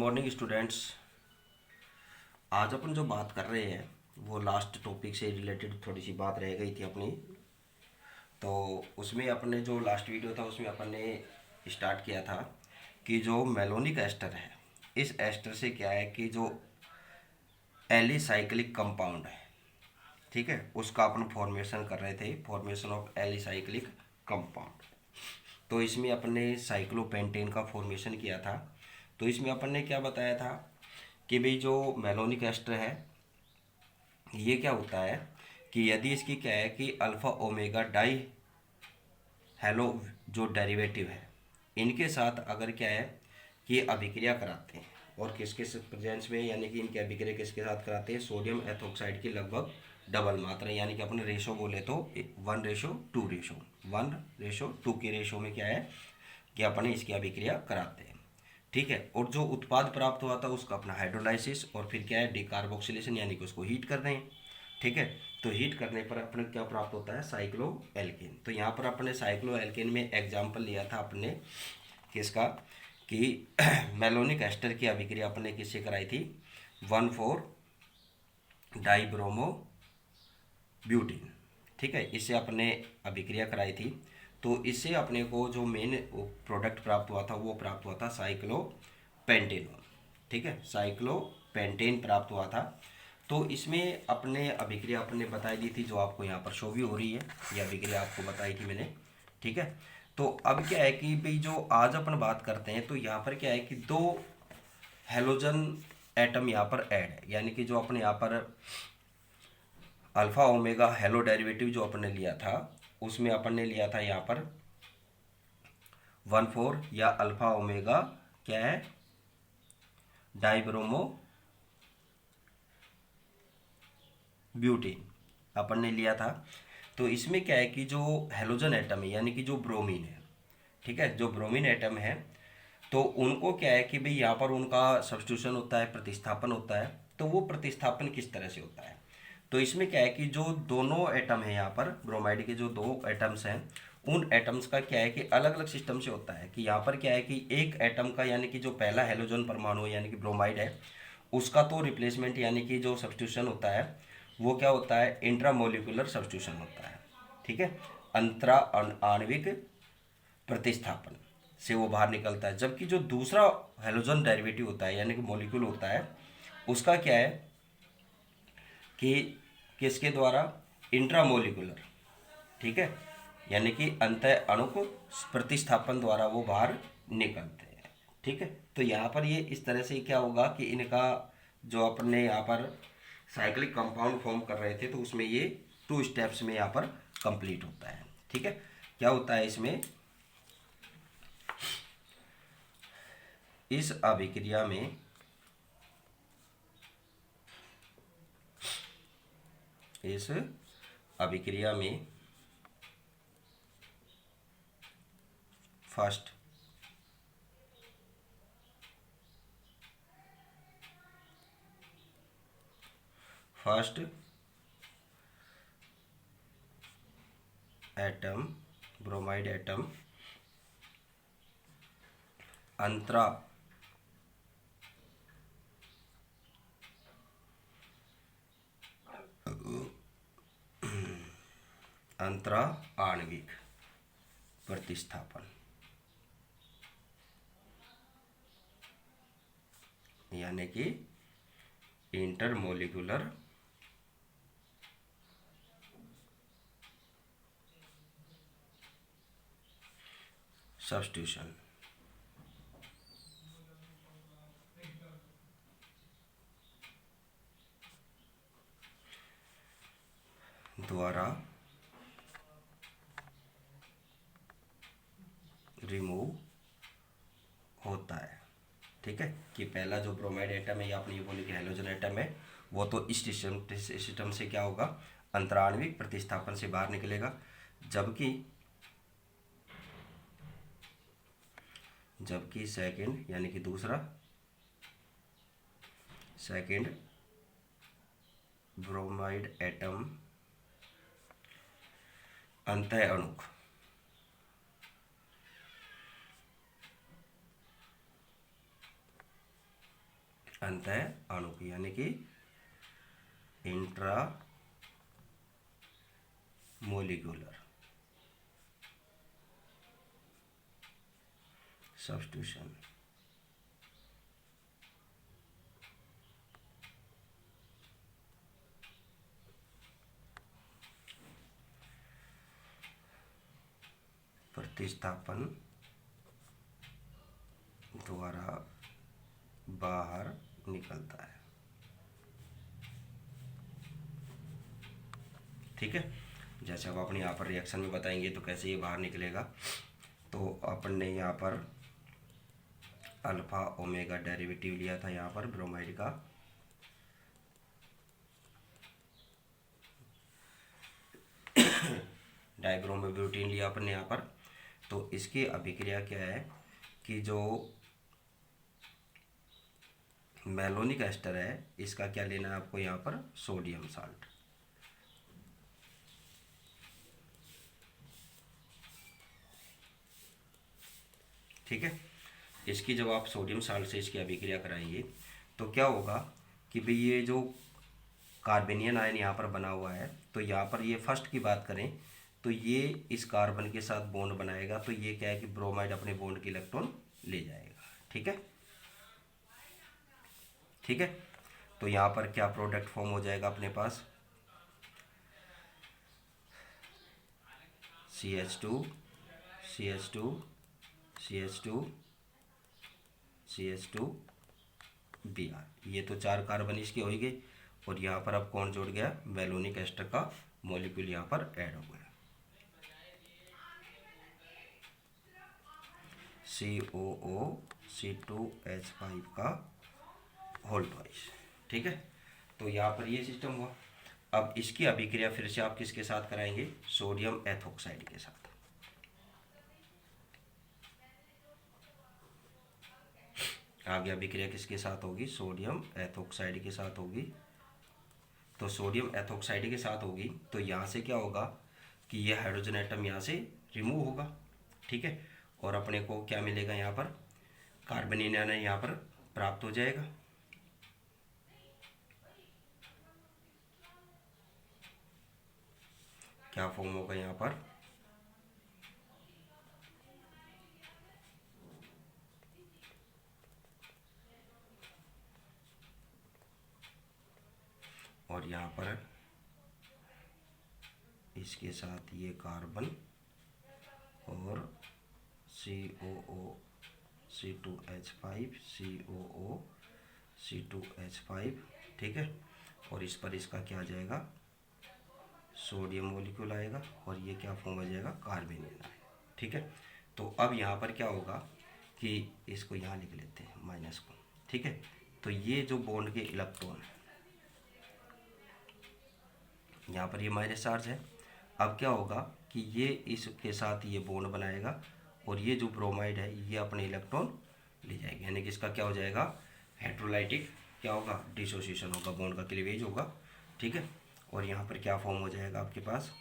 Morning students. आज अपन जो बात कर रहे हैं वो लास्ट टॉपिक से रिलेटेड थोड़ी सी बात रह गई थी अपनी। तो उसमें अपने जो लास्ट वीडियो था उसमें अपन ने स्टार्ट किया था कि जो मेलोनिक एस्टर है, इस एस्टर से क्या है कि जो एलिसाइक्लिक कंपाउंड है, ठीक है, उसका अपन फॉर्मेशन कर रहे थे, फॉर्मेशन ऑफ एलिसाइक्लिक कंपाउंड। तो इसमें अपन ने साइक्लोपेंटेन का फॉर्मेशन किया था। तो इसमें अपन ने क्या बताया था कि भाई जो मेलोनिक एस्टर है ये क्या होता है कि यदि इसकी क्या है कि अल्फा ओमेगा डाई हेलो जो डेरिवेटिव है इनके साथ अगर क्या है कि अभिक्रिया कराते हैं, और किसके प्रेजेंस में, यानी कि इनके अभिक्रिया किसके साथ कराते हैं, सोडियम एथोक्साइड की लगभग डबल मात्रा, यानी कि अपने रेशो बोले तो 1:2 रेशो, 1:2 के रेशो में क्या है कि अपन इसकी अभिक्रिया कराते हैं। ठीक है, और जो उत्पाद प्राप्त हुआ था उसका अपना हाइड्रोलाइसिस और फिर क्या है डिकार्बोक्सिलेशन, यानी कि उसको हीट कर दें। ठीक है, तो हीट करने पर अपने क्या प्राप्त होता है, साइक्लो एल्केन। तो यहाँ पर अपने साइक्लो एल्केन में एग्जाम्पल लिया था अपने किसका कि मेलोनिक एस्टर की अभिक्रिया अपने किससे कराई थी, 1,4-डाइब्रोमो ब्यूटीन। ठीक है, इससे अपने अभिक्रिया कराई थी। तो इससे अपने को जो मेन प्रोडक्ट प्राप्त हुआ था वो प्राप्त हुआ था साइक्लोपेंटेन। ठीक है, साइक्लोपेंटेन प्राप्त हुआ था। तो इसमें अपने अभिक्रिया अपने बताई दी थी, जो आपको यहाँ पर शो भी हो रही है, ये अभिक्रिया आपको बताई थी मैंने। ठीक है, तो अब क्या है कि भाई जो आज अपन बात करते हैं तो यहाँ पर क्या है कि दो हेलोजन एटम यहाँ पर ऐड है, यानी कि जो अपने यहाँ पर अल्फा ओमेगा हेलो डेरिवेटिव जो अपन ने लिया था उसमें अपन ने लिया था यहाँ पर 1,4 या अल्फा ओमेगा क्या है डाइब्रोमो ब्यूटीन अपन ने लिया था। तो इसमें क्या है कि जो हेलोजन एटम है यानी कि जो ब्रोमीन है, ठीक है, जो ब्रोमीन एटम है, तो उनको क्या है कि भाई यहाँ पर उनका सब्स्टिट्यूशन होता है, प्रतिस्थापन होता है। तो वो प्रतिस्थापन किस तरह से होता है, तो इसमें क्या है कि जो दोनों एटम है यहाँ पर ब्रोमाइड के जो दो एटम्स हैं उन एटम्स का क्या है कि अलग अलग सिस्टम से होता है। कि यहाँ पर क्या है कि एक एटम का यानी कि जो पहला हेलोजन परमाणु यानी कि ब्रोमाइड है उसका तो रिप्लेसमेंट यानी कि जो सब्स्टिट्यूशन होता है वो क्या होता है, इंट्रामोलिकुलर सब्स्टिट्यूशन होता है। ठीक है, अंतरा आणविक प्रतिस्थापन से वो बाहर निकलता है। जबकि जो दूसरा हेलोजन डेरिवेटिव होता है यानी कि मॉलिक्यूल होता है उसका क्या है कि किसके द्वारा, इंट्रामोलिकुलर, ठीक है, यानी कि अंतः अणुक प्रतिस्थापन द्वारा वो बाहर निकलते हैं। ठीक है, तो यहाँ पर ये इस तरह से क्या होगा कि इनका जो अपने यहाँ पर साइक्लिक कंपाउंड फॉर्म कर रहे थे तो उसमें ये 2 स्टेप्स में यहाँ पर कंप्लीट होता है। ठीक है, क्या होता है इसमें, इस अभिक्रिया में इस अभिक्रिया में फर्स्ट एटम, ब्रोमाइड एटम अंतरा अंतरा आणविक प्रतिस्थापन यानी कि इंटरमोलिकुलर सब्स्टिट्यूशन द्वारा रिमूव होता है। ठीक है, कि पहला जो ब्रोमाइड एटम है या अपनी ये बोले कि हेलोजन एटम है वो तो इस सिस्टम से क्या होगा, अंतराण्विक प्रतिस्थापन से बाहर निकलेगा। जबकि जबकि सेकंड यानी कि दूसरा सेकंड ब्रोमाइड एटम अंतः अणुक अंतः अणु की, यानी कि इंट्रा मोलिकुलर सब्स्टिट्यूशन। प्रतिस्थापन द्वारा बाहर निकलता है। ठीक है, जैसे अब अपने यहाँ पर रिएक्शन में बताएंगे तो कैसे ये बाहर निकलेगा। तो अपन ने यहाँ पर अल्फा ओमेगा डेरिवेटिव लिया था यहाँ पर ब्रोमाइड का, डाइब्रोमोब्यूटेन लिया अपन ने यहाँ पर। तो इसकी अभिक्रिया क्या है कि जो मेलोनिक एस्टर है इसका क्या लेना है आपको यहाँ पर, सोडियम साल्ट। ठीक है, इसकी जब आप सोडियम साल्ट से इसकी अभिक्रिया कराएंगे तो क्या होगा कि भाई ये जो कार्बेनियन आयन यहाँ पर बना हुआ है, तो यहाँ पर ये फर्स्ट की बात करें तो ये इस कार्बन के साथ बॉन्ड बनाएगा, तो ये क्या है कि ब्रोमाइड अपने बॉन्ड के इलेक्ट्रॉन ले जाएगा। ठीक है, ठीक है, तो यहाँ पर क्या प्रोडक्ट फॉर्म हो जाएगा अपने पास, CH2 CH2 CH2 CH2 Br, ये तो 4 कार्बन इसके हो गए। और यहाँ पर अब कौन जुड़ गया, मेलोनिक एस्टर का मॉलिक्यूल यहाँ पर ऐड हो गया, COO C2H5 का होल ट्वाइस। ठीक है, तो यहाँ पर ये सिस्टम हुआ। अब इसकी अभिक्रिया फिर से आप किसके साथ कराएंगे, सोडियम एथोक्साइड के साथ। आगे अभिक्रिया किसके साथ होगी, सोडियम एथोक्साइड के साथ होगी। तो सोडियम एथोक्साइड के साथ होगी तो यहाँ से क्या होगा कि ये हाइड्रोजन एटम यहाँ से रिमूव होगा। ठीक है, और अपने को क्या मिलेगा, यहाँ पर कार्बनियन आयन यहाँ पर प्राप्त हो जाएगा। क्या फॉर्म होगा यहाँ पर, और यहाँ पर इसके साथ ये कार्बन और COO C2H5 COO C2H5। ठीक है, और इस पर इसका क्या आ जाएगा, सोडियम मोलिक्यूल आएगा, और ये क्या फॉर्म हो जाएगा, कार्बेनियन आएगा। ठीक है, तो अब यहाँ पर क्या होगा कि इसको यहाँ लिख लेते हैं माइनस को। ठीक है, तो ये जो बॉन्ड के इलेक्ट्रॉन है यहाँ पर ये माइनस चार्ज है। अब क्या होगा कि ये इसके साथ ये बॉन्ड बनाएगा और ये जो ब्रोमाइड है ये अपने इलेक्ट्रॉन ले जाएगी, यानी कि इसका क्या हो जाएगा, हेट्रोलाइटिक क्या होगा, डिसोसिएशन होगा, बॉन्ड का क्लीवेज होगा। ठीक है, और यहाँ पर क्या फॉर्म हो जाएगा आपके पास,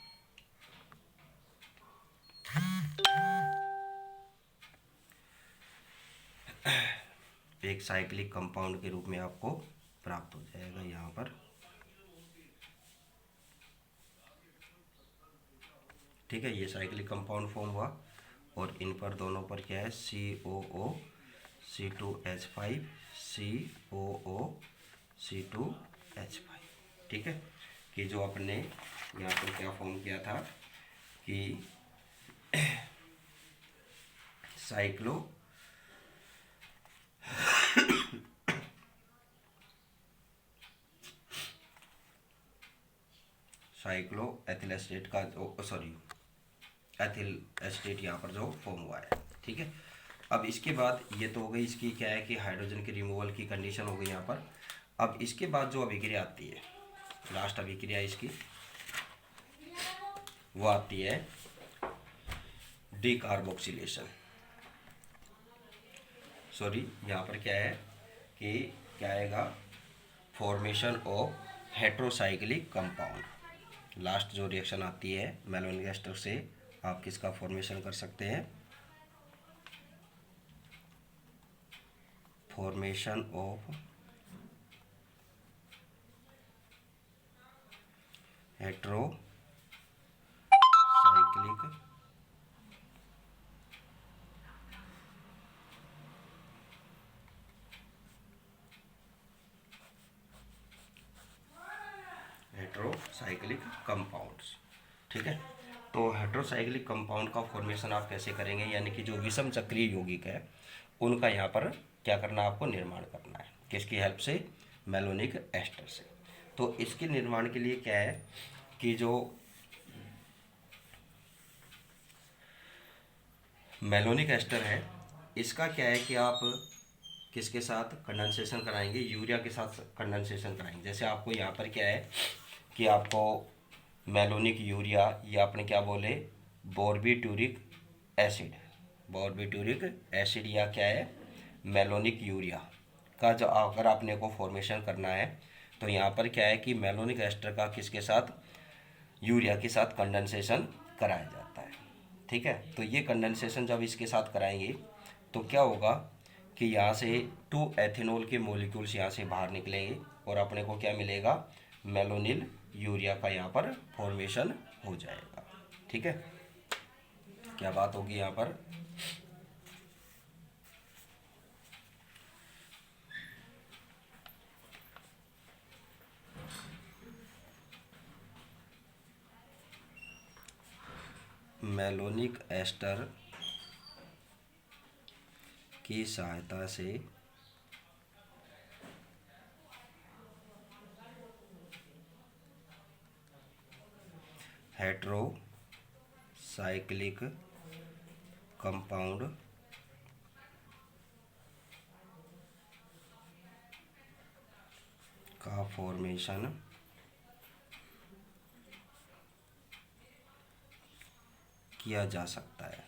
एक साइक्लिक कंपाउंड के रूप में आपको प्राप्त हो जाएगा यहाँ पर। ठीक है, ये साइक्लिक कंपाउंड फॉर्म हुआ और इन पर दोनों पर क्या है, COO C2H5 COO C2H5। ठीक है, कि जो अपने यहाँ पर क्या फॉर्म किया था कि साइक्लो साइक्लो एथिल एस्टेट का जो एथिल एस्टेट यहाँ पर जो फॉर्म हुआ है। ठीक है, अब इसके बाद ये तो हो गई इसकी क्या है कि हाइड्रोजन के रिमूवल की कंडीशन हो गई यहाँ पर। अब इसके बाद जो अभिक्रिया आती है, लास्ट अभिक्रिया इसकी वो आती है डीकार्बोक्सिलेशन। सॉरी, यहाँ पर क्या है कि क्या आएगा, formation of heterocyclic compound. Last जो रिएक्शन आती है मेलोनिक एस्टर से आप किसका फॉर्मेशन कर सकते हैं, formation of heterocyclic heterocyclic compounds. ठीक है, तो हेट्रोसाइक्लिक कंपाउंड का फॉर्मेशन आप कैसे करेंगे, यानी कि जो विषम चक्रीय यौगिक है उनका यहाँ पर क्या करना है, आपको निर्माण करना है। किसकी हेल्प से? मेलोनिक एस्टर से। तो इसके निर्माण के लिए क्या है कि जो मेलोनिक एस्टर है इसका क्या है कि आप किसके साथ कंडेंसेशन कराएंगे? यूरिया के साथ कंडेंसेशन कराएंगे। जैसे आपको यहाँ पर क्या है कि आपको मेलोनिक यूरिया या अपने क्या बोले बोर्बिट्यूरिक एसिड, बोर्बिट्यूरिक एसिड या क्या है मेलोनिक यूरिया का जो अगर आपने को फॉर्मेशन करना है तो यहाँ पर क्या है कि मेलोनिक एस्टर का किसके साथ? यूरिया के साथ कंडेंसेशन कराया जाता है। ठीक है, तो ये कंडेंसेशन जब इसके साथ कराएंगे तो क्या होगा कि यहाँ से 2 एथेनॉल के मॉलिक्यूल्स यहाँ से बाहर निकलेंगे और अपने को क्या मिलेगा? मेलोनिल यूरिया का यहाँ पर फॉर्मेशन हो जाएगा। ठीक है, क्या बात होगी यहाँ पर? मेलोनिक एस्टर की सहायता से हेट्रोसाइक्लिक कंपाउंड का फॉर्मेशन किया जा सकता है।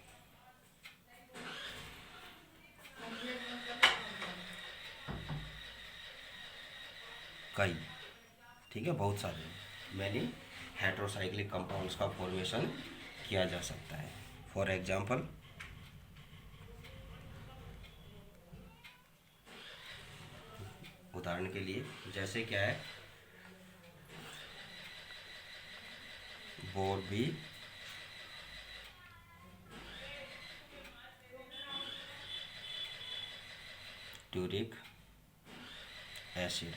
कई, ठीक है, बहुत सारे मैनी हेट्रोसाइक्लिक कंपाउंड्स का फॉर्मेशन किया जा सकता है। फॉर एग्जांपल उदाहरण के लिए जैसे क्या है बोर्बिट्यूरिक एसिड,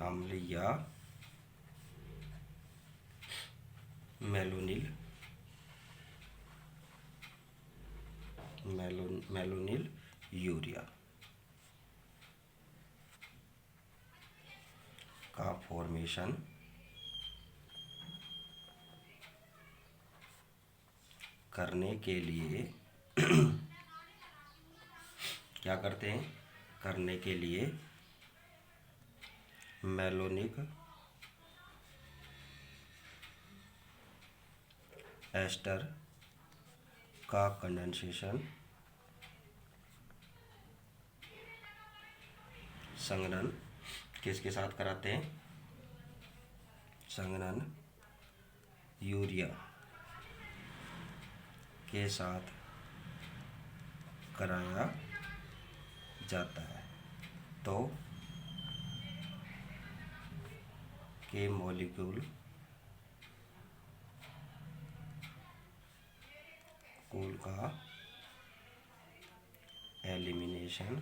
अम्ल या मेलोनिल मेलोनिल यूरिया का फॉर्मेशन करने के लिए क्या करते हैं? करने के लिए मेलोनिक एस्टर का कंडेंसेशन संघनन किसके साथ कराते हैं? संघनन यूरिया के साथ कराया जाता है। तो के मॉलिक्यूल कूल का एलिमिनेशन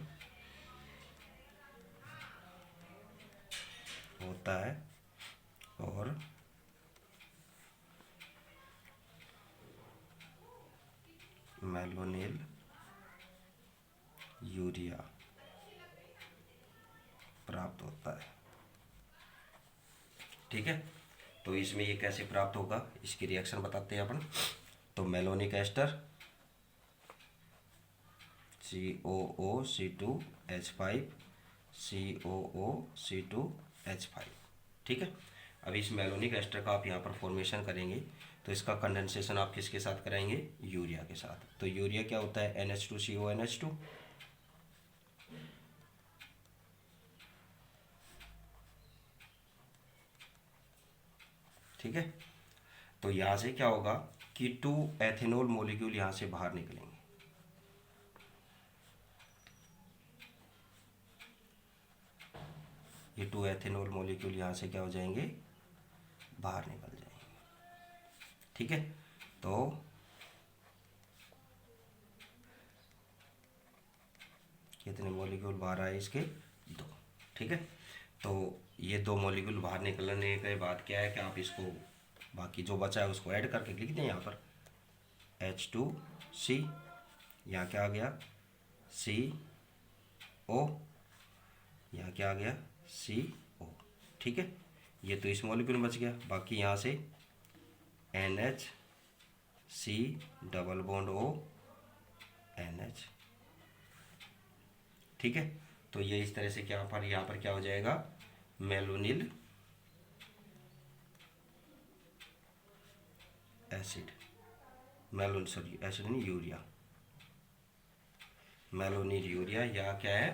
होता है और मेलोनिल यूरिया प्राप्त होता है। ठीक है, तो इसमें ये कैसे प्राप्त होगा इसकी रिएक्शन बताते हैं अपन। तो मेलोनिक एस्टर COOC2H5 COOC2H5। ठीक है, अब इस मेलोनिक एस्टर का आप यहाँ पर फॉर्मेशन करेंगे तो इसका कंडेंसेशन आप किसके साथ कराएंगे? यूरिया के साथ। तो यूरिया क्या होता है? NH2CO NH2। ठीक है। तो यहाँ से क्या होगा कि 2 एथेनॉल मॉलिक्यूल यहाँ से बाहर निकलेंगे। ये 2 एथेनॉल मॉलिक्यूल यहाँ से क्या हो जाएंगे, बाहर निकल जाएंगे। ठीक है। तो कितने मॉलिक्यूल बाहर आए इसके, 2। ठीक है। तो ये 2 मॉलिक्यूल बाहर निकलने के बाद क्या है कि आप इसको बाकी जो बचा है उसको ऐड करके लिख दें यहाँ पर H2C, यहाँ क्या आ गया CO, यहाँ क्या आ गया CO। ठीक है। ये तो इस मॉलिक्यूल में बच गया, बाकी यहाँ से NH, double bond O, NH। ठीक है। तो ये इस तरह से क्या पर यहाँ पर क्या हो जाएगा, मेलोनिल एसिड, एसिड नहीं, यूरिया, मेलोनिल यूरिया, या क्या है,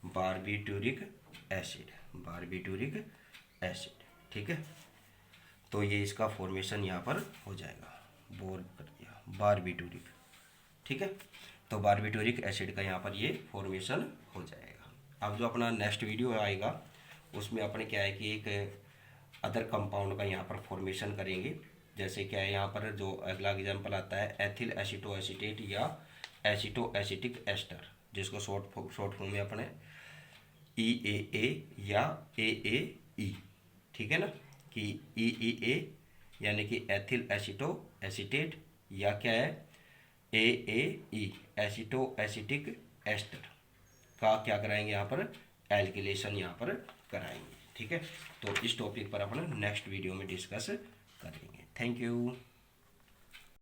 बारबीट्यूरिक एसिड। ठीक है। तो ये इसका फॉर्मेशन यहाँ पर हो जाएगा, बोर कर दिया, बारबीट्यूरिक। ठीक है। तो बारबीट्यूरिक एसिड का यहाँ पर ये फॉर्मेशन हो जाएगा। अब जो अपना नेक्स्ट वीडियो आएगा उसमें अपने क्या है कि एक अदर कंपाउंड का यहाँ पर फॉर्मेशन करेंगे। जैसे क्या है, यहाँ पर जो अगला एग्जांपल आता है एथिल एसीटोएसीटेट या एसीटोएसिटिक एस्टर, जिसको शॉर्ट फॉर्म में अपने EAA या AAE। ठीक है ना, कि EEA यानी कि एथिल एसीटोएसीटेट, या क्या है AAE एसीटोएसिटिक एस्टर का क्या कराएंगे, यहाँ पर एल्किलेशन यहाँ पर कराएंगे। ठीक है। तो इस टॉपिक पर अपन नेक्स्ट वीडियो में डिस्कस करेंगे। Thank you.